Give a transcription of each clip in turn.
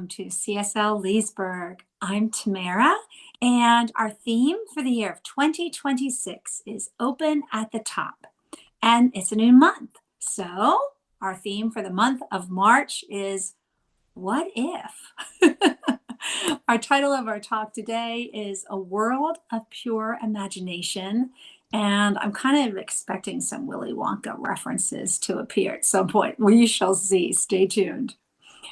to CSL Leesburg. I'm Tamara, and our theme for the year of 2026 is Open at the Top. And it's a new month. So, our theme for the month of March is What If? Our title of our talk today is A World of Pure Imagination. And I'm kind of expecting some Willy Wonka references to appear at some point. We shall see. Stay tuned.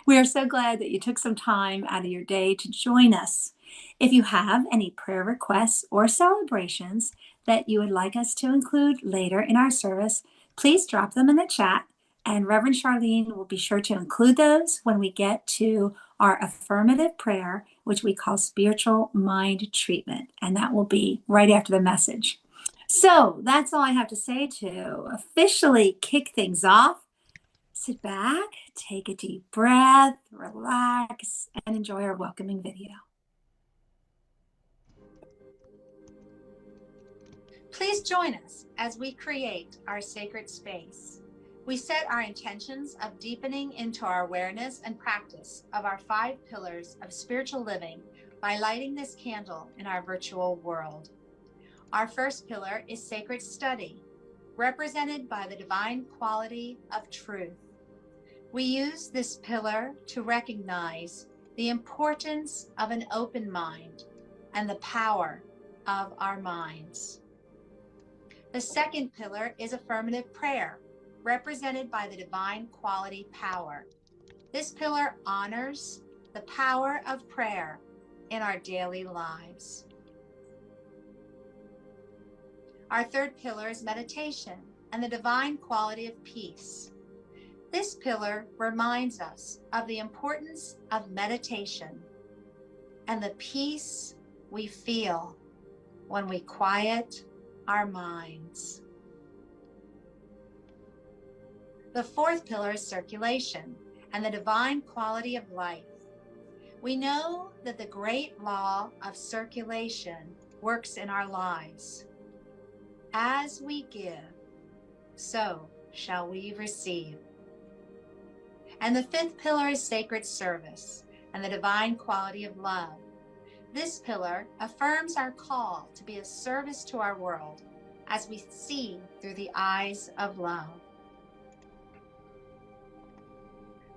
We are so glad that you took some time out of your day to join us. If you have any prayer requests or celebrations that you would like us to include later in our service, please drop them in the chat, and Reverend Charlene will be sure to include those when we get to our affirmative prayer, which we call spiritual mind treatment, and that will be right after the message. So that's all I have to say to officially kick things off. Sit back, take a deep breath, relax, and enjoy our welcoming video. Please join us as we create our sacred space. We set our intentions of deepening into our awareness and practice of our 5 pillars of spiritual living by lighting this candle in our virtual world. Our first pillar is sacred study, represented by the divine quality of truth. We use this pillar to recognize the importance of an open mind and the power of our minds. The second pillar is affirmative prayer, represented by the divine quality power. This pillar honors the power of prayer in our daily lives. Our third pillar is meditation and the divine quality of peace. This pillar reminds us of the importance of meditation and the peace we feel when we quiet our minds. The fourth pillar is circulation and the divine quality of life. We know that the great law of circulation works in our lives. As we give, so shall we receive. And the fifth pillar is sacred service and the divine quality of love. This pillar affirms our call to be a service to our world as we see through the eyes of love.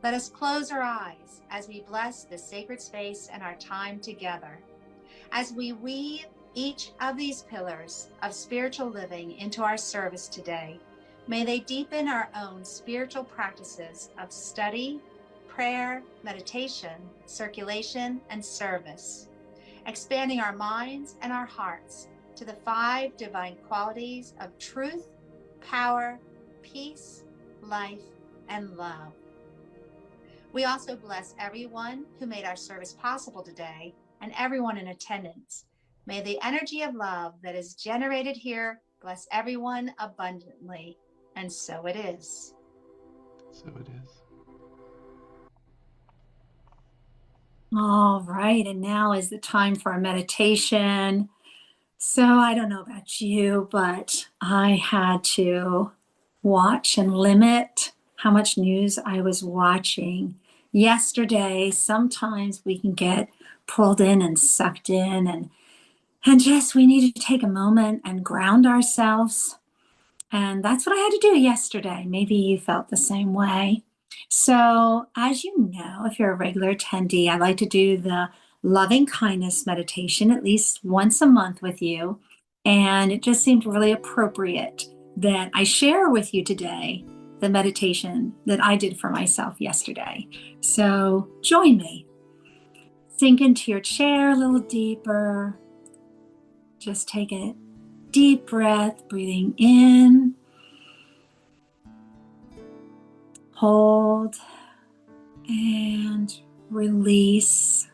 Let us close our eyes as we bless this sacred space and our time together. As we weave each of these pillars of spiritual living into our service today, may they deepen our own spiritual practices of study, prayer, meditation, circulation, and service, expanding our minds and our hearts to the 5 divine qualities of truth, power, peace, life, and love. We also bless everyone who made our service possible today and everyone in attendance. May the energy of love that is generated here bless everyone abundantly. And so it is. So it is. All right, and now is the time for a meditation. So I don't know about you, but I had to watch and limit how much news I was watching. Yesterday, sometimes we can get pulled in and sucked in, and just we need to take a moment and ground ourselves. And that's what I had to do yesterday. Maybe you felt the same way. So, as you know, if you're a regular attendee, I like to do the loving kindness meditation at least once a month with you. And it just seemed really appropriate that I share with you today the meditation that I did for myself yesterday. So, join me. Sink into your chair a little deeper. Just take a deep breath, breathing in, hold, and release.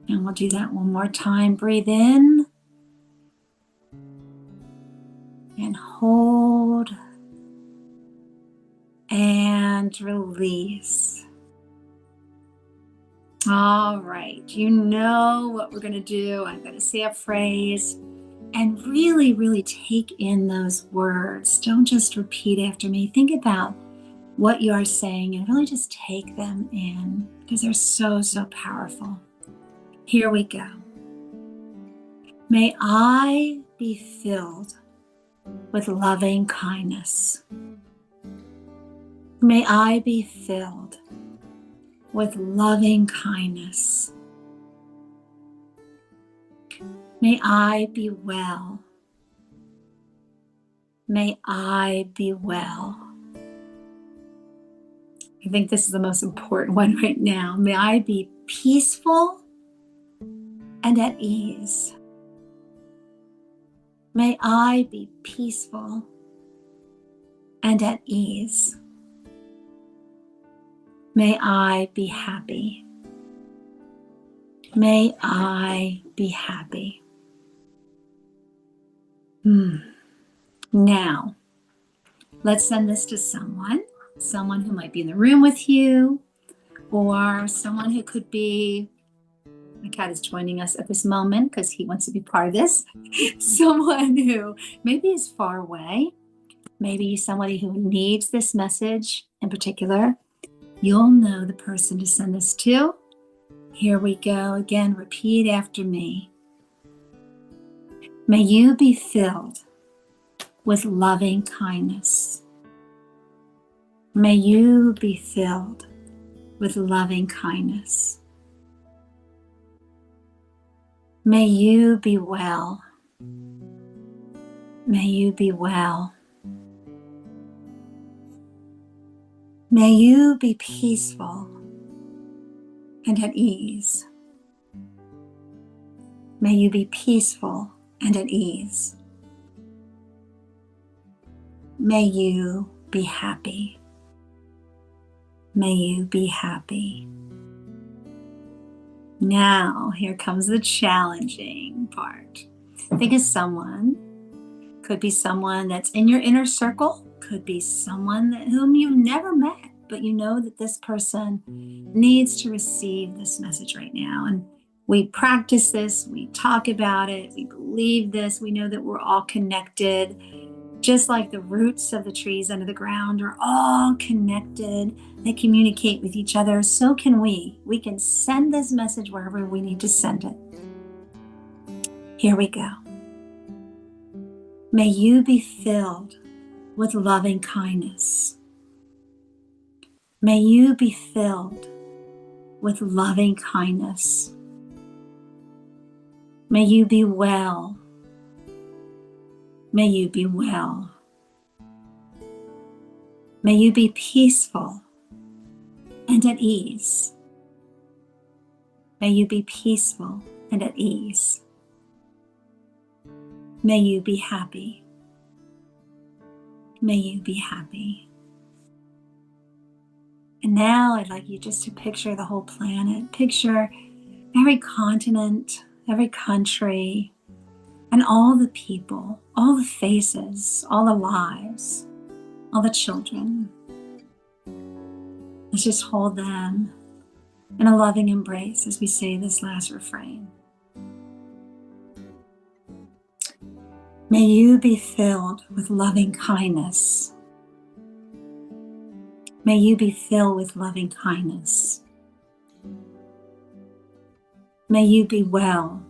And we'll do that one more time. Breathe in and hold and release. All right, you know what we're going to do. I'm going to say a phrase and really, really take in those words. Don't just repeat after me. Think about what you are saying and really just take them in because they're so, so powerful. Here we go. May I be filled with loving kindness. May I be filled with loving kindness. May I be well. May I be well. I think this is the most important one right now. May I be peaceful and at ease. May I be peaceful and at ease. May I be happy. May I be happy. Now, let's send this to someone who might be in the room with you, or someone who could be, my cat is joining us at this moment because he wants to be part of this, someone who maybe is far away, maybe somebody who needs this message in particular. You'll know the person to send this to. Here we go. Again, repeat after me. May you be filled with loving kindness. May you be filled with loving kindness. May you be well. May you be well. May you be peaceful and at ease. May you be peaceful and at ease. May you be happy. May you be happy. Now, here comes the challenging part. Think of someone. Could be someone that's in your inner circle. Could be someone whom you've never met, but you know that this person needs to receive this message right now. And we practice this, we talk about it, we believe this, we know that we're all connected. Just like the roots of the trees under the ground are all connected, they communicate with each other, so can we. We can send this message wherever we need to send it. Here we go. May you be filled with loving kindness. May you be filled with loving kindness. May you be well. May you be well. May you be peaceful and at ease. May you be peaceful and at ease. May you be happy. May you be happy. And now I'd like you just to picture the whole planet. Picture every continent, every country, and all the people, all the faces, all the lives, all the children. Let's just hold them in a loving embrace as we say this last refrain. May you be filled with loving kindness. May you be filled with loving kindness. May you be well.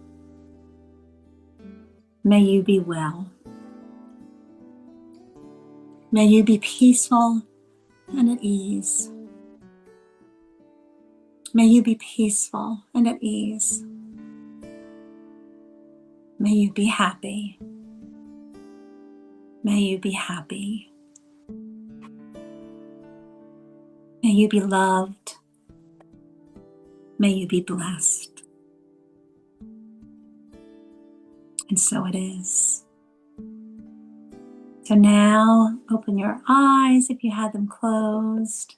May you be well. May you be peaceful and at ease. May you be peaceful and at ease. May you be happy. May you be happy. May you be loved. May you be blessed. And so it is. So now open your eyes if you had them closed.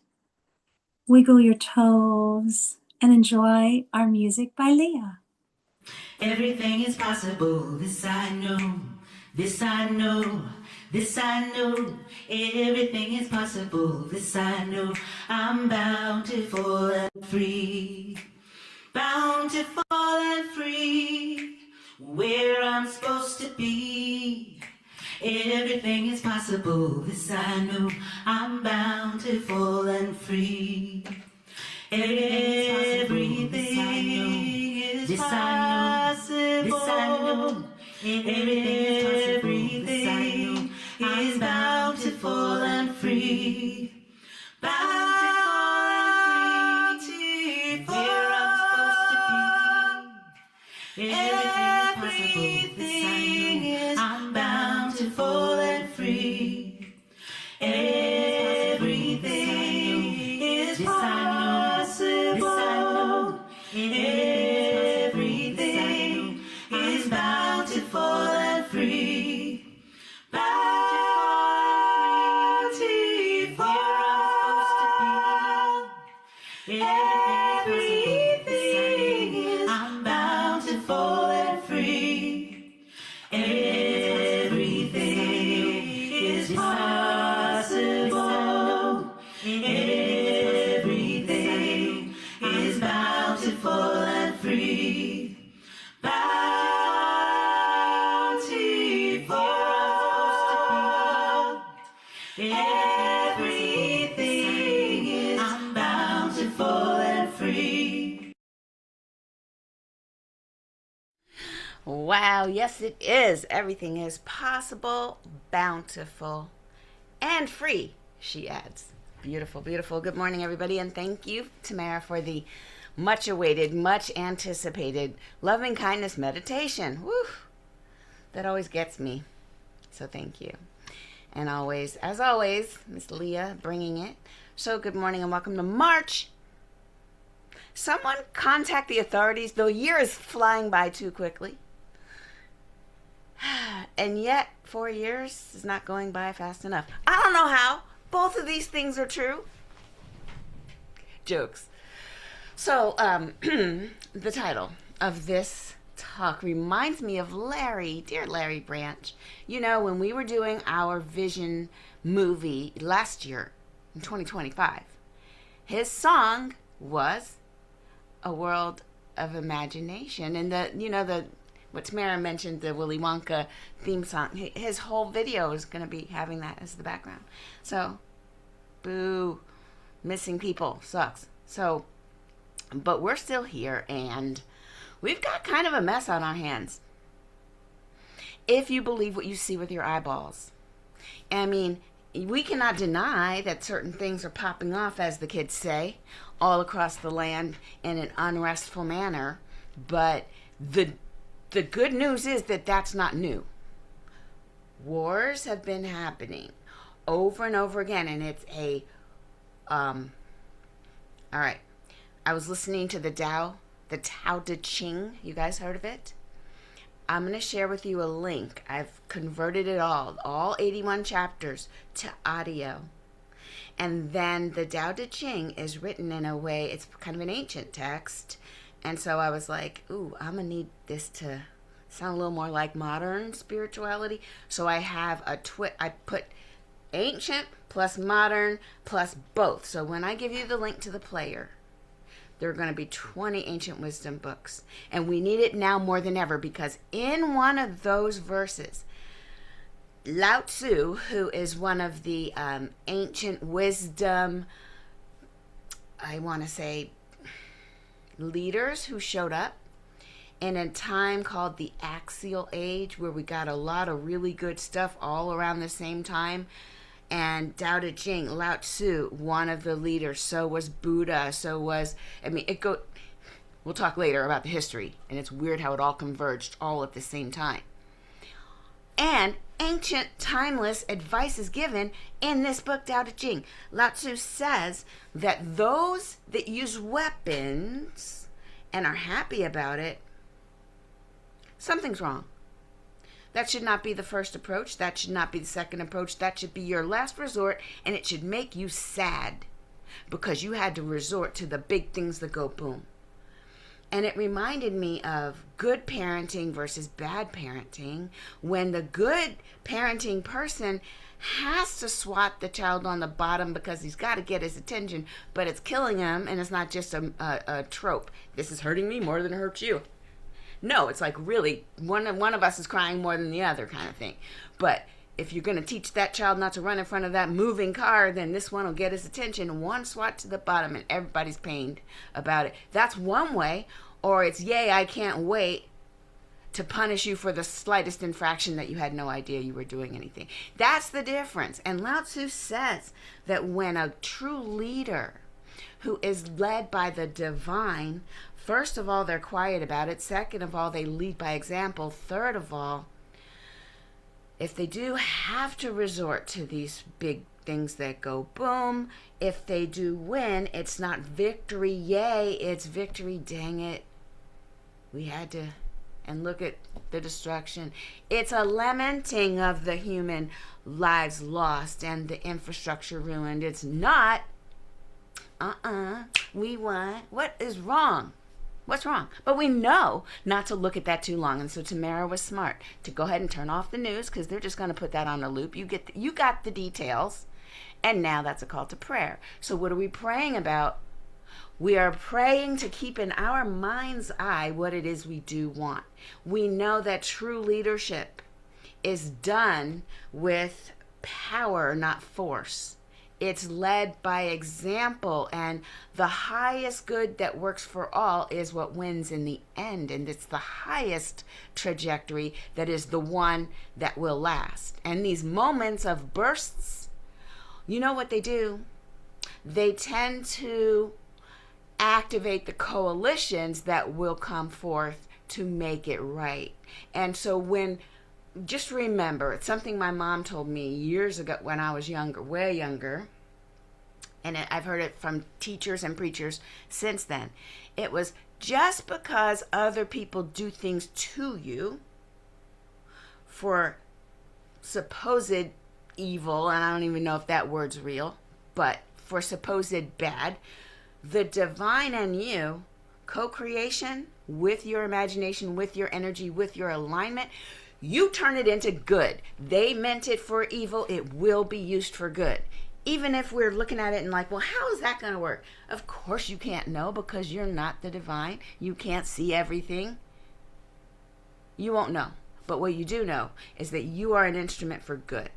Wiggle your toes and enjoy our music by Leah. Everything is possible, this I know, this I know, this I know. Everything is possible, this I know. I'm bountiful and free, bountiful and free, where I'm supposed to be. Everything is possible, this I know. I'm bountiful and free. Everything is possible, this I know. Everything is bountiful and free. Bountiful and free. Where I'm supposed to be. Everything is possible, I'm bountiful and free. Everything is possible. Everything is bountiful and free. Bountiful. Everything is I'm bountiful and free. Everything is possible. Everything is bountiful and free. Bountiful. Everything is I'm bountiful and free. Wow, yes it is. Everything is possible, bountiful, and free, she adds. Beautiful, beautiful. Good morning, everybody, and thank you, Tamara, for the much awaited, much anticipated loving kindness meditation. Woo! That always gets me. So thank you. And always, as always, Miss Leah bringing it. So good morning and welcome to March. Someone contact the authorities. The year is flying by too quickly. And yet, 4 years is not going by fast enough. I don't know how. Both of these things are true. Jokes. So, the title of this talk reminds me of Larry, dear Larry Branch. You know, when we were doing our Vision movie last year, in 2025, his song was A World of Imagination. And what Tamara mentioned, the Willy Wonka theme song, his whole video is going to be having that as the background. So, boo, missing people sucks. So, but we're still here and we've got kind of a mess on our hands. If you believe what you see with your eyeballs. I mean, we cannot deny that certain things are popping off, as the kids say, all across the land in an unrestful manner. But the good news is that that's not new. Wars have been happening over and over again, and it's all right. I was listening to the Tao Te Ching. You guys heard of it? I'm going to share with you a link. I've converted it all 81 chapters, to audio. And then the Tao Te Ching is written in a way, it's kind of an ancient text. And so I was like, ooh, I'm going to need this to sound a little more like modern spirituality. So I have I put ancient plus modern plus both. So when I give you the link to the player, there are going to be 20 ancient wisdom books. And we need it now more than ever, because in one of those verses, Lao Tzu, who is one of the ancient wisdom, I want to say, leaders who showed up in a time called the Axial Age, where we got a lot of really good stuff all around the same time. And Tao Te Ching, Lao Tzu, one of the leaders. So was Buddha. So was, we'll talk later about the history. And it's weird how it all converged all at the same time. And ancient, timeless advice is given in this book, Tao Te Ching. Lao Tzu says that those that use weapons and are happy about it, something's wrong. That should not be the first approach. That should not be the second approach. That should be your last resort, and it should make you sad because you had to resort to the big things that go boom. And it reminded me of good parenting versus bad parenting, when the good parenting person has to swat the child on the bottom because he's got to get his attention, but it's killing him, and it's not just a trope. This is hurting me more than it hurts you. No, it's like really one of us is crying more than the other kind of thing. But if you're going to teach that child not to run in front of that moving car, then this one will get his attention. One swat to the bottom and everybody's pained about it. That's one way. Or it's, yay, I can't wait to punish you for the slightest infraction that you had no idea you were doing anything. That's the difference. And Lao Tzu says that when a true leader who is led by the divine, first of all, they're quiet about it. Second of all, they lead by example. Third of all, if they do have to resort to these big things that go boom, if they do win, it's not victory, yay, it's victory, dang it. We had to, and look at the destruction. It's a lamenting of the human lives lost and the infrastructure ruined. It's not, we won. What is wrong? What's wrong? But we know not to look at that too long. And so Tamara was smart to go ahead and turn off the news, because they're just going to put that on a loop. You got the details. And now that's a call to prayer. So what are we praying about? We are praying to keep in our mind's eye what it is we do want. We know that true leadership is done with power, not force. It's led by example, and the highest good that works for all is what wins in the end. And it's the highest trajectory that is the one that will last. And these moments of bursts, you know what they do? They tend to activate the coalitions that will come forth to make it right. And so just remember, it's something my mom told me years ago when I was younger, way younger, and I've heard it from teachers and preachers since then. It was, just because other people do things to you for supposed evil, and I don't even know if that word's real, but for supposed bad, the divine and you, co-creation with your imagination, with your energy, with your alignment, you turn it into good. They meant it for evil, it will be used for good. Even if we're looking at it and like, well, how is that going to work? Of course you can't know, because you're not the divine. You can't see everything. You won't know. But what you do know is that you are an instrument for good.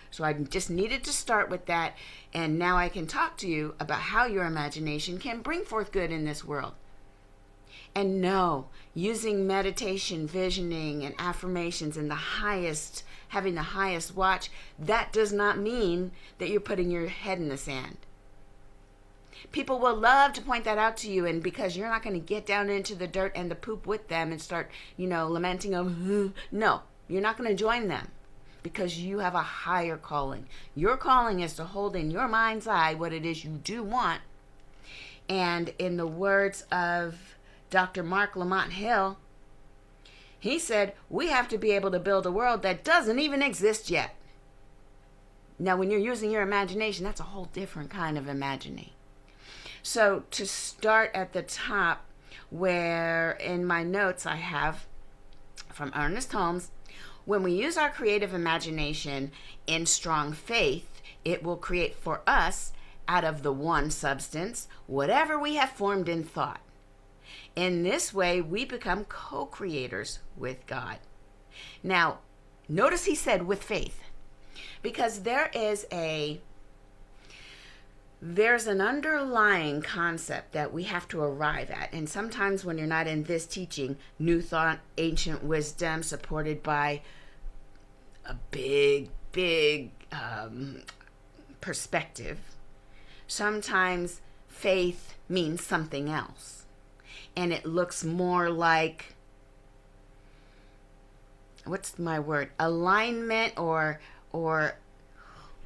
So I just needed to start with that, and now I can talk to you about how your imagination can bring forth good in this world. And no, using meditation, visioning, and affirmations and having the highest watch, that does not mean that you're putting your head in the sand. People will love to point that out to you, and because you're not going to get down into the dirt and the poop with them and start, lamenting them. No, you're not going to join them, because you have a higher calling. Your calling is to hold in your mind's eye what it is you do want. And in the words of Dr. Mark Lamont Hill, he said, we have to be able to build a world that doesn't even exist yet. Now, when you're using your imagination, that's a whole different kind of imagining. So to start at the top, where in my notes I have from Ernest Holmes, when we use our creative imagination in strong faith, it will create for us, out of the one substance, whatever we have formed in thought. In this way, we become co-creators with God. Now, notice he said with faith, because there's an underlying concept that we have to arrive at. And sometimes when you're not in this teaching, new thought, ancient wisdom, supported by a big perspective, sometimes faith means something else. And it looks more like, what's my word? Alignment, or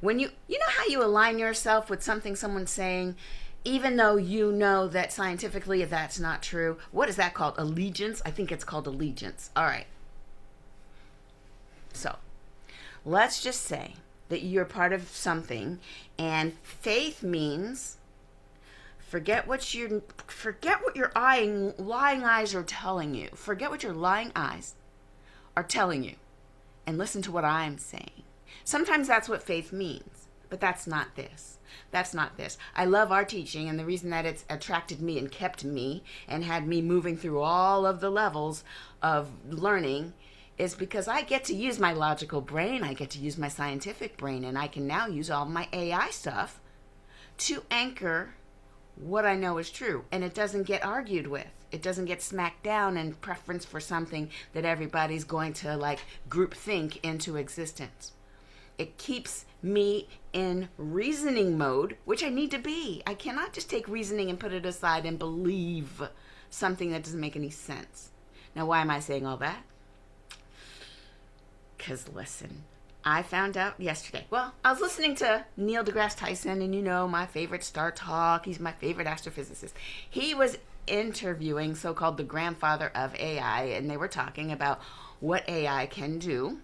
when you know how you align yourself with something someone's saying, even though you know that scientifically that's not true. What is that called? Allegiance? I think it's called allegiance. All right. So let's just say that you're part of something, and faith means forget what your lying eyes are telling you. Forget what your lying eyes are telling you, and listen to what I'm saying. Sometimes that's what faith means, but that's not this. That's not this. I love our teaching, and the reason that it's attracted me and kept me and had me moving through all of the levels of learning is because I get to use my logical brain, I get to use my scientific brain, and I can now use all my AI stuff to anchor what I know is true. And it doesn't get argued with. It doesn't get smacked down in preference for something that everybody's going to like group think into existence. It keeps me in reasoning mode, which I need to be. I cannot just take reasoning and put it aside and believe something that doesn't make any sense. Now, why am I saying all that? Because listen, I found out yesterday. Well, I was listening to Neil deGrasse Tyson, and you know, my favorite Star Talk. He's my favorite astrophysicist. He was interviewing so-called the grandfather of AI, and they were talking about what AI can do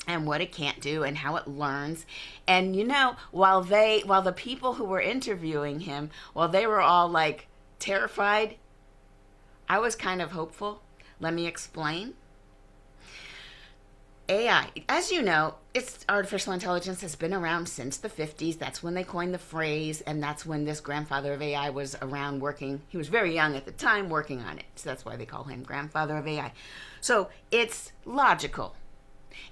and what it can't do and how it learns. And you know, while the people who were interviewing him, while they were all like terrified, I was kind of hopeful. Let me explain. AI, as you know, it's artificial intelligence has been around since the 50s. That's when they coined the phrase, and that's when this grandfather of AI was around working. He was very young at the time working on it, so that's why they call him grandfather of AI. So it's logical.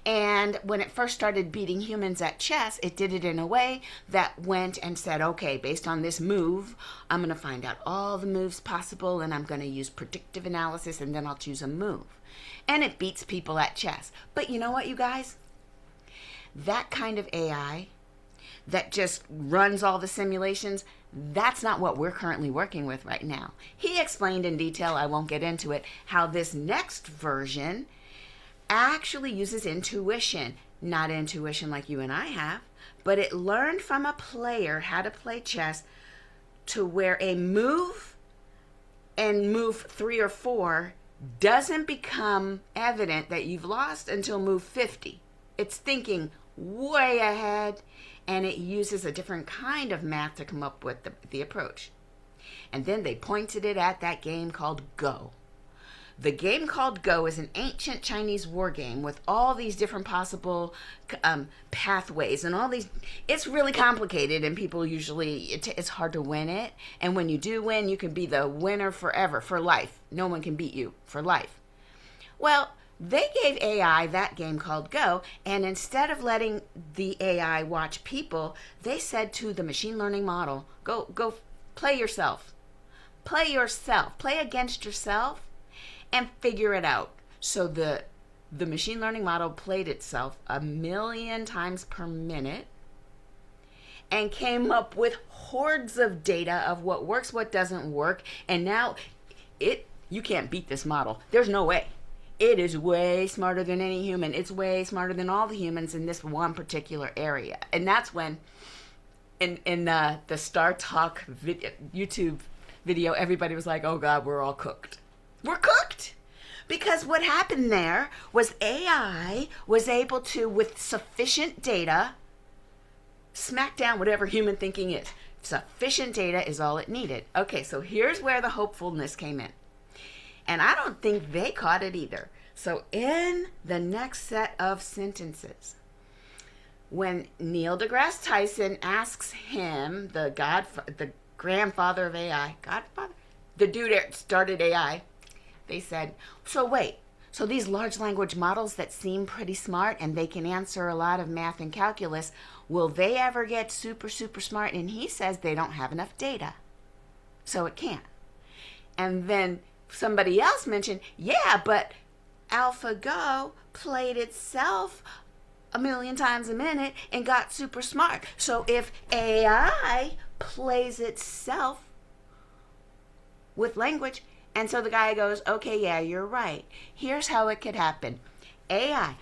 And when it first started beating humans at chess, it did it in a way that went and said, okay, based on this move, I'm going to find out all the moves possible, and I'm going to use predictive analysis, and then I'll choose a move. And it beats people at chess. But you know what, you guys? That kind of AI that just runs all the simulations, that's not what we're currently working with right now. He explained in detail, I won't get into it, how this next version actually uses intuition. Not intuition like you and I have, but it learned from a player how to play chess to where a move and move 3 or 4 doesn't become evident that you've lost until move 50. It's thinking way ahead, and it uses a different kind of math to come up with the approach. And then they pointed it at that game called Go. The game called Go is an ancient Chinese war game with all these different possible pathways and all these. It's really complicated, and people usually, it's hard to win it. And when you do win, you can be the winner forever, for life. No one can beat you for life. Well, they gave AI that game called Go, and instead of letting the AI watch people, they said to the machine learning model, go play yourself. Play yourself. Play against yourself and figure it out. So the machine learning model played itself 1,000,000 times per minute and came up with hordes of data of what works, what doesn't work. And now you can't beat this model. There's no way. It is way smarter than any human. It's way smarter than all the humans in this one particular area. And that's when in the Star Talk YouTube video, everybody was like, oh God, we're all cooked. We're cooked. Because what happened there was AI was able to, with sufficient data, smack down whatever human thinking is. Sufficient data is all it needed. Okay, so here's where the hopefulness came in. And I don't think they caught it either. So in the next set of sentences, when Neil deGrasse Tyson asks him, the grandfather of AI, the dude that started AI, they said, so wait, so these large language models that seem pretty smart and they can answer a lot of math and calculus, will they ever get super, super smart? And he says they don't have enough data, so it can't. And then somebody else mentioned, yeah, but AlphaGo played itself 1,000,000 times a minute and got super smart. So if AI plays itself with language, and so the guy goes, okay, yeah, you're right. Here's how it could happen. AI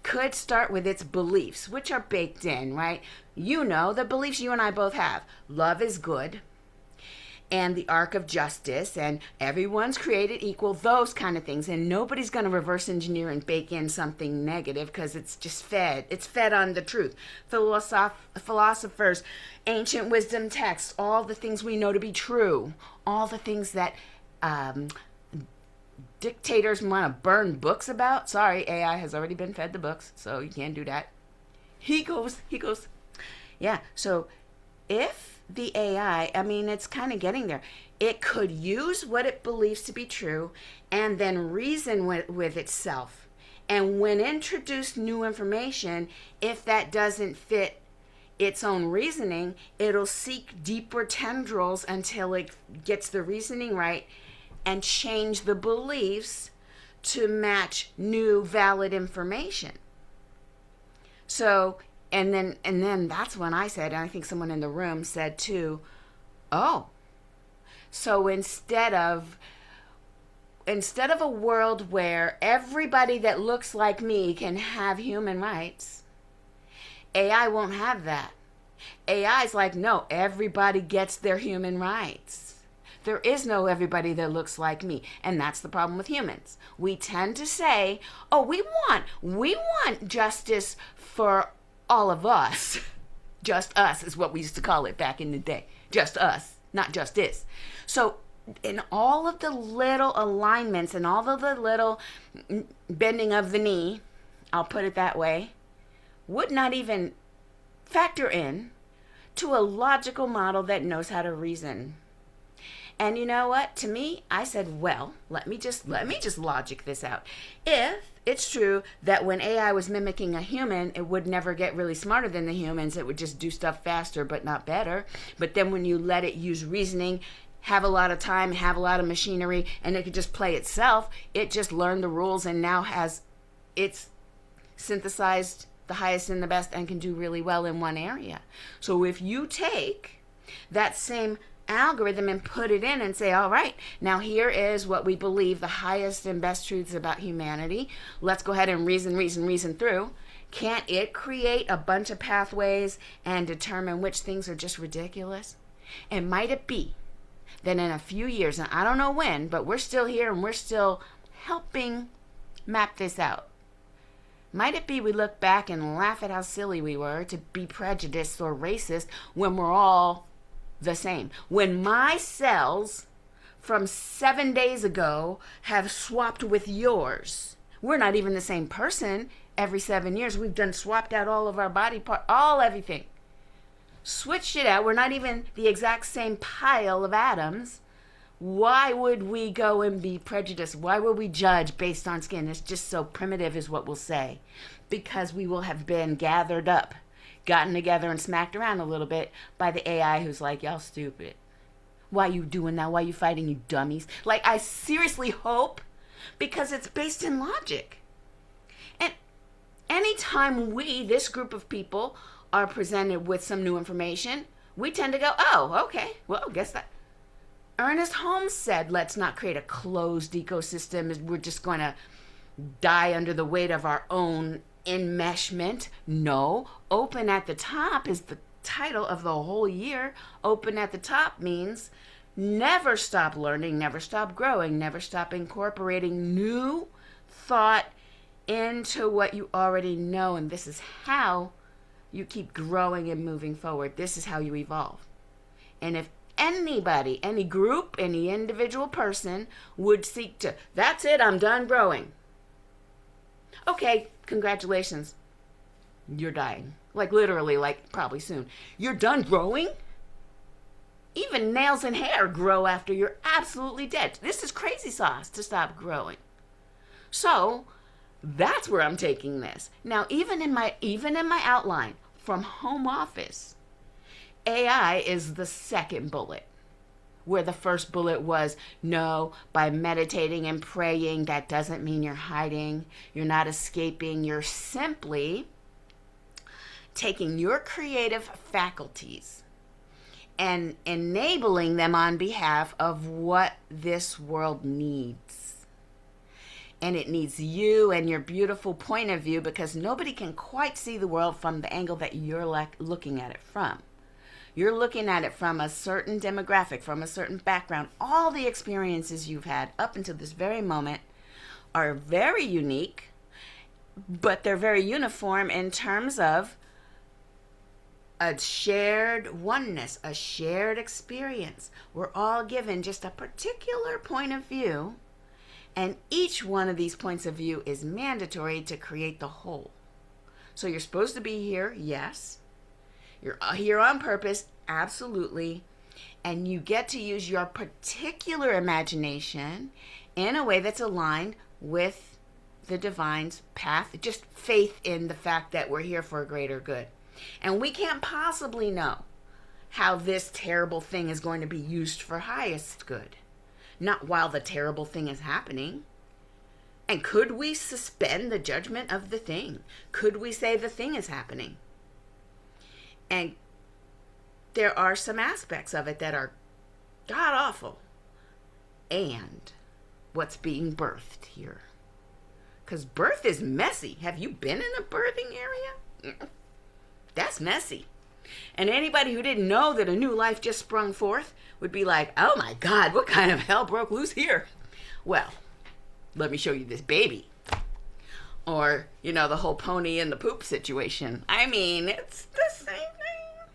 could start with its beliefs, which are baked in, right? You know, the beliefs you and I both have. Love is good, and the arc of justice, and everyone's created equal, those kind of things. And nobody's going to reverse engineer and bake in something negative because it's just fed. It's fed on the truth. Philosophers, ancient wisdom texts, all the things we know to be true, all the things that dictators want to burn books about. Sorry, AI has already been fed the books, so you can't do that. He goes, yeah, so if the AI, I mean, it's kind of getting there. It could use what it believes to be true and then reason with itself And when introduced new information, if that doesn't fit its own reasoning, it'll seek deeper tendrils until it gets the reasoning right and change the beliefs to match new valid information. So, and then that's when I said, and I think someone in the room said too, oh, so instead of a world where everybody that looks like me can have human rights, AI won't have that. AI's like, no, everybody gets their human rights. There is no everybody that looks like me. And that's the problem with humans. We tend to say, oh, we want justice for all of us. Just us is what we used to call it back in the day. Just us, not justice. So in all of the little alignments and all of the little bending of the knee, I'll put it that way, would not even factor in to a logical model that knows how to reason. And you know what? To me, I said, well, let me just logic this out. If it's true that when AI was mimicking a human, it would never get really smarter than the humans. It would just do stuff faster, but not better. But then when you let it use reasoning, have a lot of time, have a lot of machinery, and it could just play itself, it just learned the rules and now has it's synthesized the highest and the best and can do really well in one area. So if you take that same algorithm and put it in and say, all right, now here is what we believe the highest and best truths about humanity. Let's go ahead and reason through. Can't it create a bunch of pathways and determine which things are just ridiculous? And might it be that in a few years, and I don't know when, but we're still here and we're still helping map this out. Might it be we look back and laugh at how silly we were to be prejudiced or racist when we're all the same? When my cells from 7 days ago have swapped with yours. We're not even the same person every 7 years. We've swapped out all of our body part, everything. Switched it out. We're not even the exact same pile of atoms. Why would we go and be prejudiced? Why would we judge based on skin? It's just so primitive is what we'll say. Because we will have been gathered up, gotten together and smacked around a little bit by the AI who's like, y'all stupid. Why you doing that? Why you fighting, you dummies? Like, I seriously hope, because it's based in logic. And anytime we, this group of people, are presented with some new information, we tend to go, oh, okay, well, guess that. Ernest Holmes said, let's not create a closed ecosystem. We're just going to die under the weight of our own enmeshment. No, open at the top is the title of the whole year. Open at the top means never stop learning, never stop growing, never stop incorporating new thought into what you already know. And this is how you keep growing and moving forward. This is how you evolve. And if anybody, any group, any individual person would seek to, that's it, I'm done growing. Okay, congratulations. You're dying. Like literally, like probably soon. You're done growing? Even nails and hair grow after you're absolutely dead. This is crazy sauce to stop growing. So that's where I'm taking this. Now, even in my outline from home office, AI is the second bullet, where the first bullet was, no, by meditating and praying, that doesn't mean you're hiding, you're not escaping, you're simply taking your creative faculties and enabling them on behalf of what this world needs. And it needs you and your beautiful point of view, because nobody can quite see the world from the angle that you're looking at it from. You're looking at it from a certain demographic, from a certain background. All the experiences you've had up until this very moment are very unique, but they're very uniform in terms of a shared oneness, a shared experience. We're all given just a particular point of view, and each one of these points of view is mandatory to create the whole. So you're supposed to be here, yes. You're here on purpose, absolutely. And you get to use your particular imagination in a way that's aligned with the divine's path, just faith in the fact that we're here for a greater good. And we can't possibly know how this terrible thing is going to be used for highest good. Not while the terrible thing is happening. And could we suspend the judgment of the thing? Could we say the thing is happening? And there are some aspects of it that are god awful. And what's being birthed here. Because birth is messy. Have you been in a birthing area? That's messy. And anybody who didn't know that a new life just sprung forth would be like, oh my God, what kind of hell broke loose here? Well, let me show you this baby. Or, you know, the whole pony and the poop situation. I mean, it's the same thing.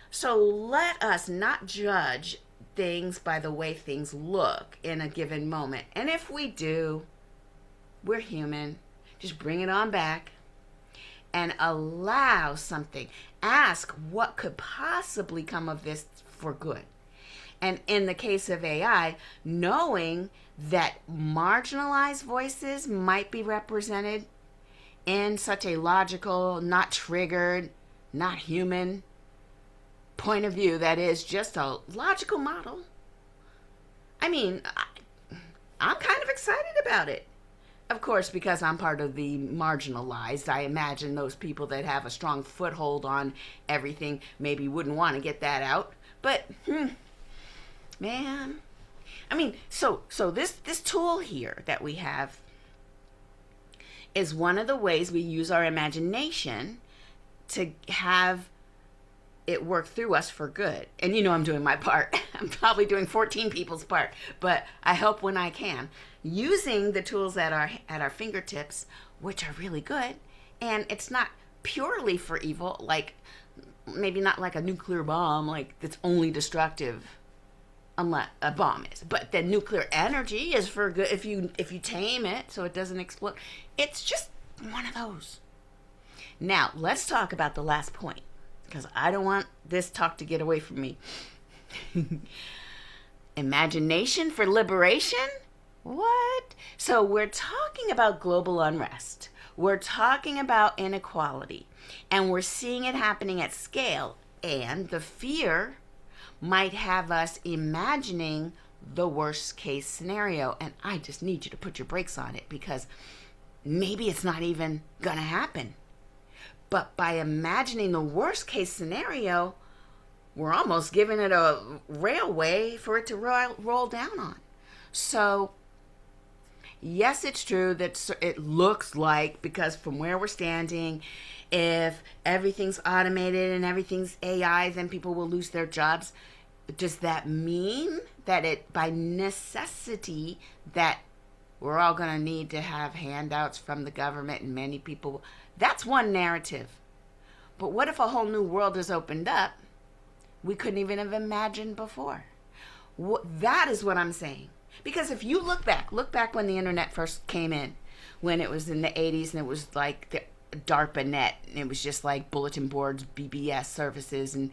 So let us not judge things by the way things look in a given moment. And if we do, we're human. Just bring it on back and allow something. Ask what could possibly come of this for good. And in the case of AI, knowing that marginalized voices might be represented in such a logical, not triggered, not human point of view that is just a logical model. I mean, I'm kind of excited about it. Of course, because I'm part of the marginalized, I imagine those people that have a strong foothold on everything maybe wouldn't want to get that out. But, man, I mean, so this tool here that we have is one of the ways we use our imagination to have it work through us for good. And you know I'm doing my part. I'm probably doing 14 people's part, but I help when I can. Using the tools at our fingertips, which are really good, and it's not purely for evil, like maybe not like a nuclear bomb, like that's only destructive, unless a bomb is. But the nuclear energy is for good if you tame it so it doesn't explode. It's just one of those. Now let's talk about the last point, because I don't want this talk to get away from me. Imagination for liberation? What? So we're talking about global unrest. We're talking about inequality. And we're seeing it happening at scale. And the fear might have us imagining the worst case scenario. And I just need you to put your brakes on it, because maybe it's not even going to happen. But by imagining the worst case scenario, we're almost giving it a railway for it to roll down on. So yes, it's true that it looks like, because from where we're standing, if everything's automated and everything's AI, then people will lose their jobs. Does that mean that it, by necessity, that we're all going to need to have handouts from the government and many people? That's one narrative. But what if a whole new world is opened up we couldn't even have imagined before? That is what I'm saying. Because if you look back when the internet first came in, when it was in the 80s and it was like the DARPA net, and it was just like bulletin boards, BBS services, and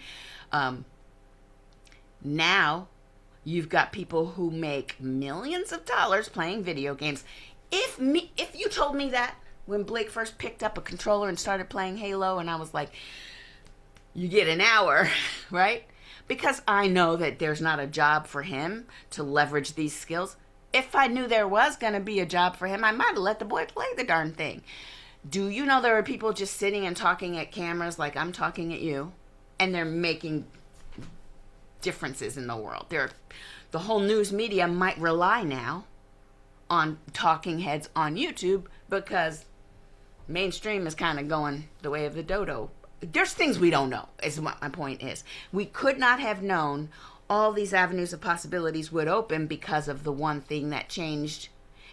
now you've got people who make millions of dollars playing video games. If you told me that when Blake first picked up a controller and started playing Halo, and I was like, you get an hour, right? Because I know that there's not a job for him to leverage these skills. If I knew there was going to be a job for him, I might have let the boy play the darn thing. Do you know there are people just sitting and talking at cameras like I'm talking at you, and they're making differences in the world? The whole news media might rely now on talking heads on YouTube, because mainstream is kind of going the way of the dodo. There's things we don't know, is what my point is. We could not have known all these avenues of possibilities would open because of the one thing that changed.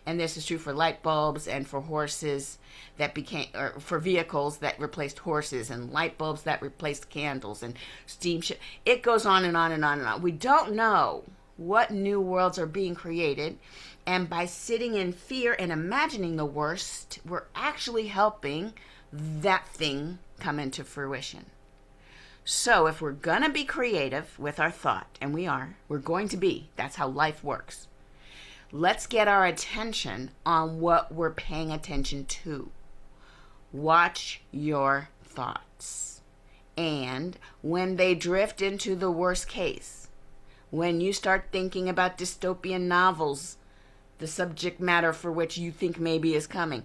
And this is true for light bulbs and for horses that became, or for vehicles that replaced horses, and light bulbs that replaced candles, and steamship. It goes on and on and on and on. We don't know what new worlds are being created. And by sitting in fear and imagining the worst, we're actually helping that thing come into fruition. So if we're gonna be creative with our thought, and we're going to be, that's how life works. let's get our attention on what we're paying attention to. Watch your thoughts. And when they drift into the worst case, when you start thinking about dystopian novels, the subject matter for which you think maybe is coming,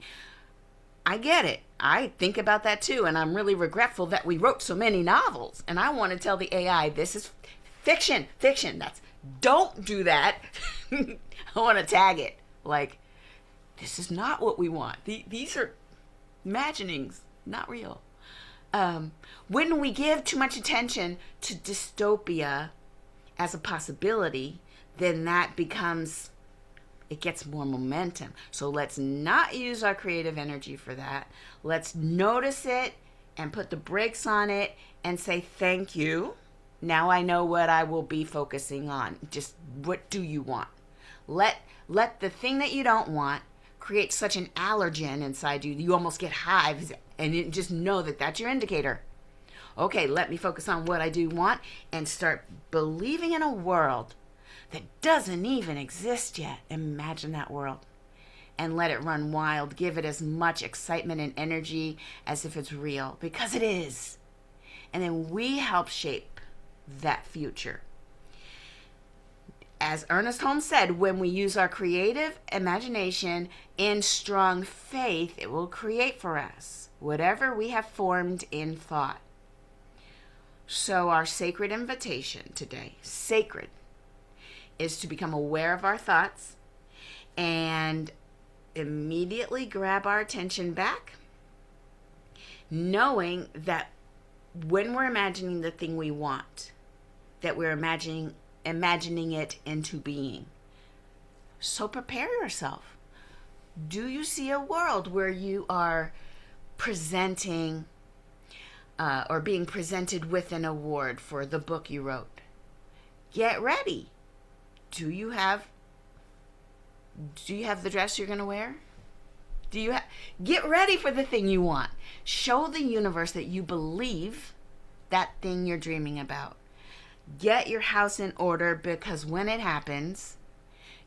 I get it. I think about that too, and I'm really regretful that we wrote so many novels. And I want to tell the AI, this is fiction. Don't do that. I want to tag it. Like, this is not what we want. These are imaginings, not real. When we give too much attention to dystopia as a possibility, then that becomes, it gets more momentum. So let's not use our creative energy for that. Let's notice it and put the brakes on it and say, thank you. Now I know what I will be focusing on. Just what do you want? Let the thing that you don't want create such an allergen inside you, you almost get hives, and you just know that that's your indicator. Okay, let me focus on what I do want and start believing in a world that doesn't even exist yet. Imagine that world. And let it run wild. Give it as much excitement and energy as if it's real, because it is. And then we help shape that future. As Ernest Holmes said, when we use our creative imagination in strong faith, it will create for us whatever we have formed in thought. So our sacred invitation today, sacred, is to become aware of our thoughts and immediately grab our attention back, knowing that when we're imagining the thing we want, that we're imagining it into being. So prepare yourself. Do you see a world where you are presenting or being presented with an award for the book you wrote? Get ready. Do you have the dress you're going to wear? Get ready for the thing you want. Show the universe that you believe that thing you're dreaming about. Get your house in order, because when it happens,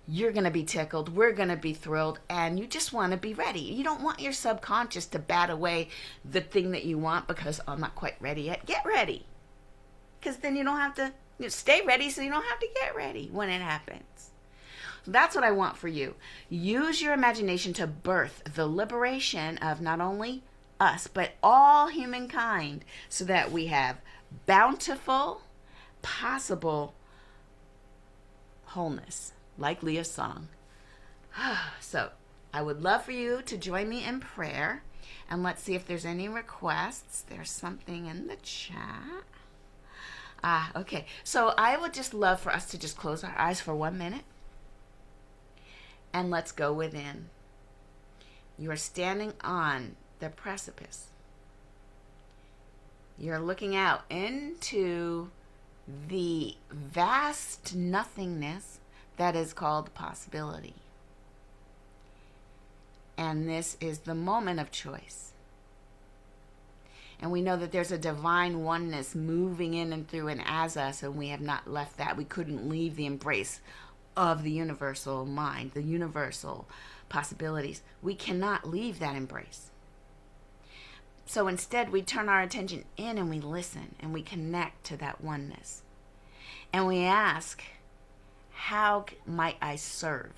you're going to be tickled, we're going to be thrilled, and you just want to be ready. You don't want your subconscious to bat away the thing that you want because I'm not quite ready yet. Get ready. Because then you don't have to stay ready, so you don't have to get ready when it happens. That's what I want for you. Use your imagination to birth the liberation of not only us, but all humankind, so that we have bountiful, possible wholeness, like Leah's song. So I would love for you to join me in prayer, and let's see if there's any requests. There's something in the chat. Okay. So I would just love for us to just close our eyes for 1 minute, and let's go within. You are standing on the precipice. You're looking out into the vast nothingness that is called possibility. And this is the moment of choice. And we know that there's a divine oneness moving in and through and as us, and we have not left that. We couldn't leave the embrace of the universal mind, the universal possibilities. We cannot leave that embrace. So instead, we turn our attention in and we listen and we connect to that oneness. And we ask, how might I serve?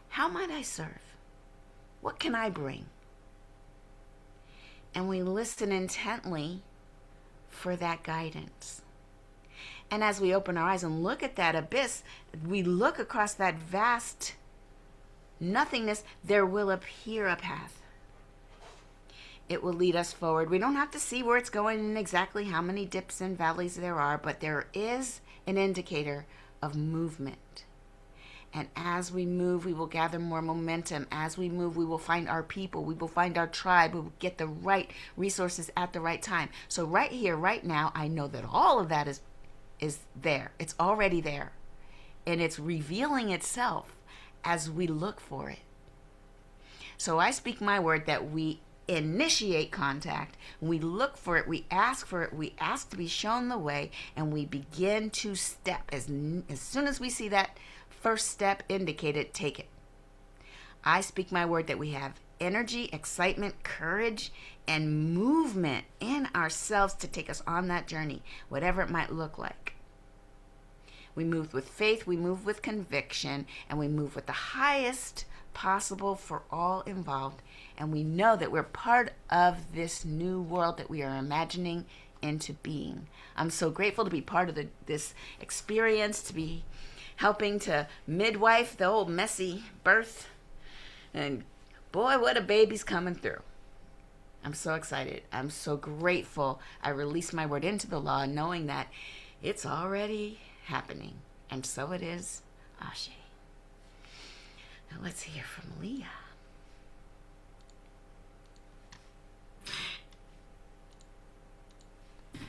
How might I serve? What can I bring? And we listen intently for that guidance. And as we open our eyes and look at that abyss, we look across that vast nothingness, there will appear a path. It will lead us forward. We don't have to see where it's going and exactly how many dips and valleys there are, but there is an indicator of movement. And as we move, we will gather more momentum. As we move, we will find our people. We will find our tribe. We will get the right resources at the right time. So right here, right now, I know that all of that is there. It's already there. And it's revealing itself as we look for it. So I speak my word that we initiate contact, we look for it, we ask for it, we ask to be shown the way, and we begin to step. As soon as we see that first step indicated, take it. I speak my word that we have energy, excitement, courage, and movement in ourselves to take us on that journey, whatever it might look like. We move with faith, we move with conviction, and we move with the highest possible for all involved. And we know that we're part of this new world that we are imagining into being. I'm so grateful to be part of this experience, to be helping to midwife the old messy birth. And boy, what a baby's coming through. I'm so excited. I'm so grateful. I released my word into the law knowing that it's already happening. And so it is. Ashe. Now let's hear from Leah.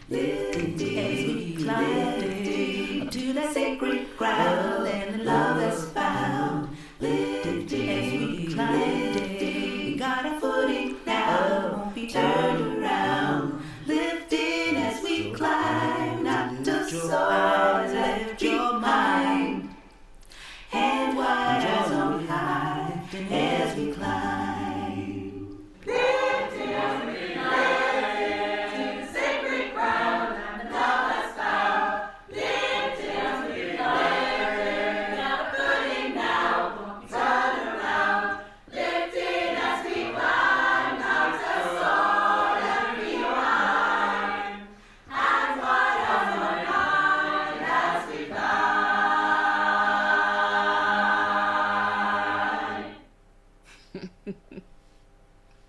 Lifted as we climb up to that sacred ground, and the love that's found. Lifted as we climb, we got our footing now, won't be turned around. Lifting as we climb, not to soar, lift your mind. Hand wide as on high, as we climb.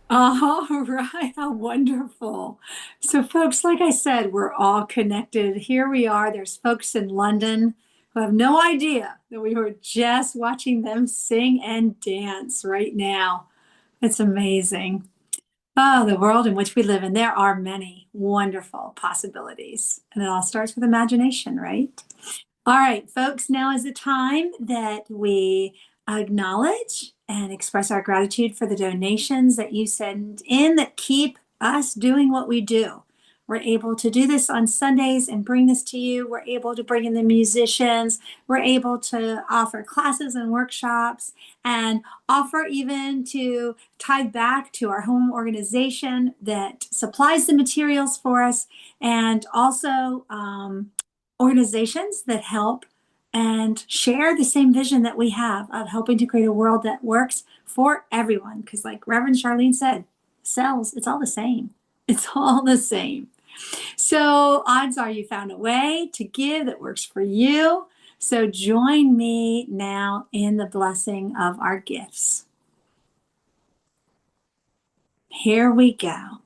All right, how wonderful. So, folks, like I said, we're all connected. Here we are. There's folks in London who have no idea that we were just watching them sing and dance right now. It's amazing. Oh, the world in which we live in, there are many wonderful possibilities. And it all starts with imagination, right? All right, folks, now is the time that we acknowledge and express our gratitude for the donations that you send in that keep us doing what we do. We're able to do this on Sundays and bring this to you. We're able to bring in the musicians. We're able to offer classes and workshops and offer even to tie back to our home organization that supplies the materials for us, and also organizations that help and share the same vision that we have of helping to create a world that works for everyone. Because like Reverend Charlene said, cells, it's all the same. It's all the same. So odds are you found a way to give that works for you. So join me now in the blessing of our gifts. Here we go.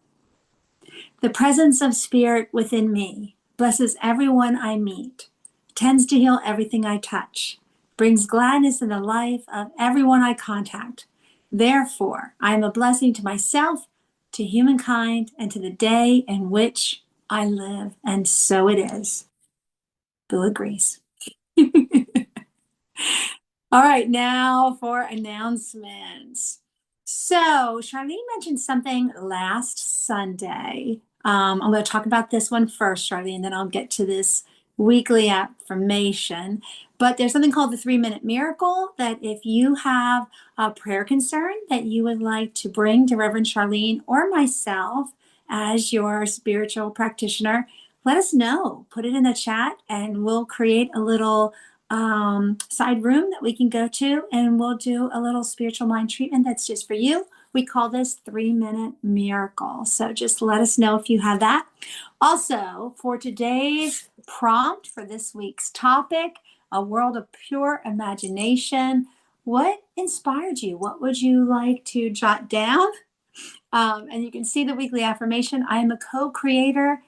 The presence of Spirit within me blesses everyone I meet, tends to heal everything I touch, brings gladness in the life of everyone I contact. Therefore, I am a blessing to myself, to humankind, and to the day in which I live. And so it is. Bill agrees. All right, now for announcements. So Charlene mentioned something last Sunday. I'm going to talk about this one first, Charlene, then I'll get to this weekly affirmation. But there's something called the 3-minute miracle that if you have a prayer concern that you would like to bring to Reverend Charlene or myself as your spiritual practitioner, let us know. Put it in the chat and we'll create a little side room that we can go to, and we'll do a little spiritual mind treatment that's just for you. We call this 3-minute miracle. So just let us know if you have that. Also, for today's prompt for this week's topic, a world of pure imagination. What inspired you? What would you like to jot down? And you can see the weekly affirmation. I am a co-creator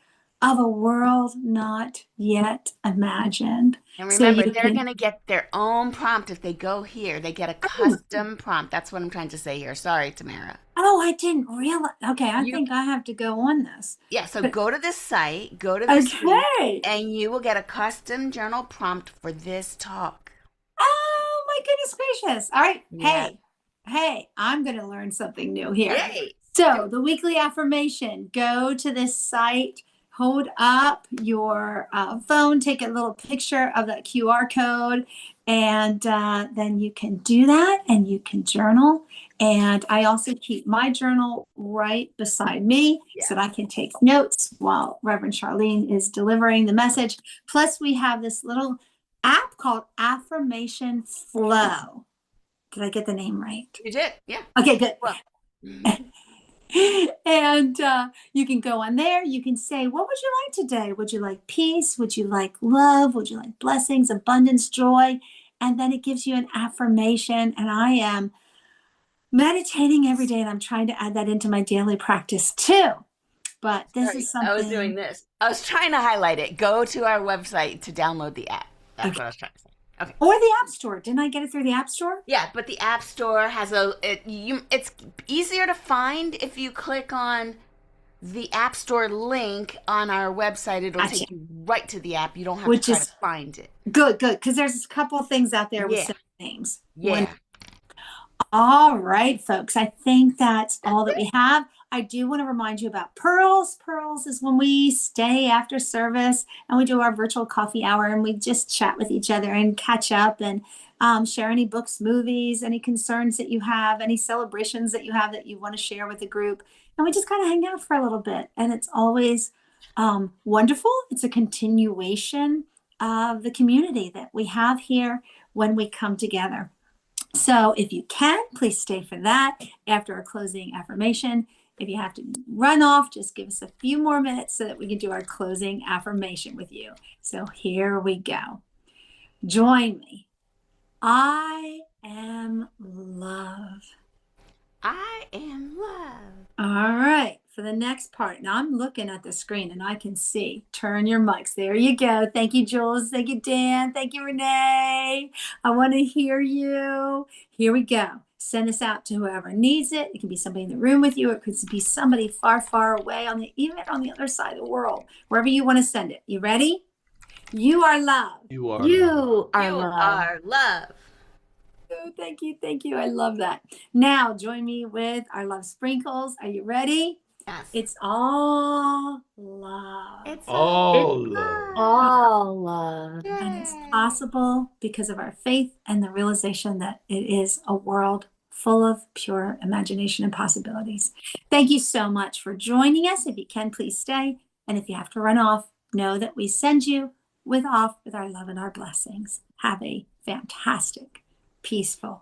of a world not yet imagined. And remember, they're going to get their own prompt if they go here. They get a custom prompt. That's what I'm trying to say here. Sorry, Tamara. Oh, I didn't realize. Okay, I think I have to go on this. Yeah, so go to this site, go to this Okay. and you will get a custom journal prompt for this talk. Oh, my goodness gracious. All right. Yeah. Hey, I'm going to learn something new here. Yay. So the weekly affirmation, go to this site, hold up your phone, take a little picture of that QR code, and then you can do that and you can journal. And I also keep my journal right beside me so that I can take notes while Reverend Charlene is delivering the message. Plus, we have this little app called Affirmation Flow. Did I get the name right? You did, yeah. Okay, good. Well, And you can go on there. You can say, what would you like today? Would you like peace? Would you like love? Would you like blessings, abundance, joy? And then it gives you an affirmation. And I am meditating every day, and I'm trying to add that into my daily practice too. But this sorry, is something. I was doing this. I was trying to highlight it. Go to our website to download the app. That's Okay. what I was trying to say. Okay. Or the App Store. Didn't I get it through the App Store? Yeah, but the App Store has it's easier to find if you click on the App Store link on our website. It'll Gotcha. take you right to the app. You don't have Which to try is to find it. Good, because there's a couple of things out there with Yeah. similar names. Yeah. All right, folks. I think that's all that we have. I do want to remind you about Pearls. Pearls is when we stay after service and we do our virtual coffee hour and we just chat with each other and catch up and share any books, movies, any concerns that you have, any celebrations that you have that you want to share with the group. And we just kind of hang out for a little bit. And it's always wonderful. It's a continuation of the community that we have here when we come together. So if you can, please stay for that after our closing affirmation. If you have to run off, just give us a few more minutes so that we can do our closing affirmation with you. So here we go. Join me. I am love. I am love. All right, for the next part. Now I'm looking at the screen and I can see. Turn your mics. There you go. Thank you, Jules. Thank you, Dan. Thank you, Renee. I want to hear you. Here we go. Send this out to whoever needs it. It can be somebody in the room with you. It could be somebody far, far away even on the other side of the world, wherever you want to send it. You ready? You are love. You are. You love. are love. Oh, thank you. Thank you. I love that. Now join me with our love sprinkles. Are you ready? Yes. It's all love. It's All love. All love. And it's possible because of our faith and the realization that it is a world full of pure imagination and possibilities. Thank you so much for joining us. If you can, please stay. And if you have to run off, know that we send you with our love and our blessings. Have a fantastic, peaceful,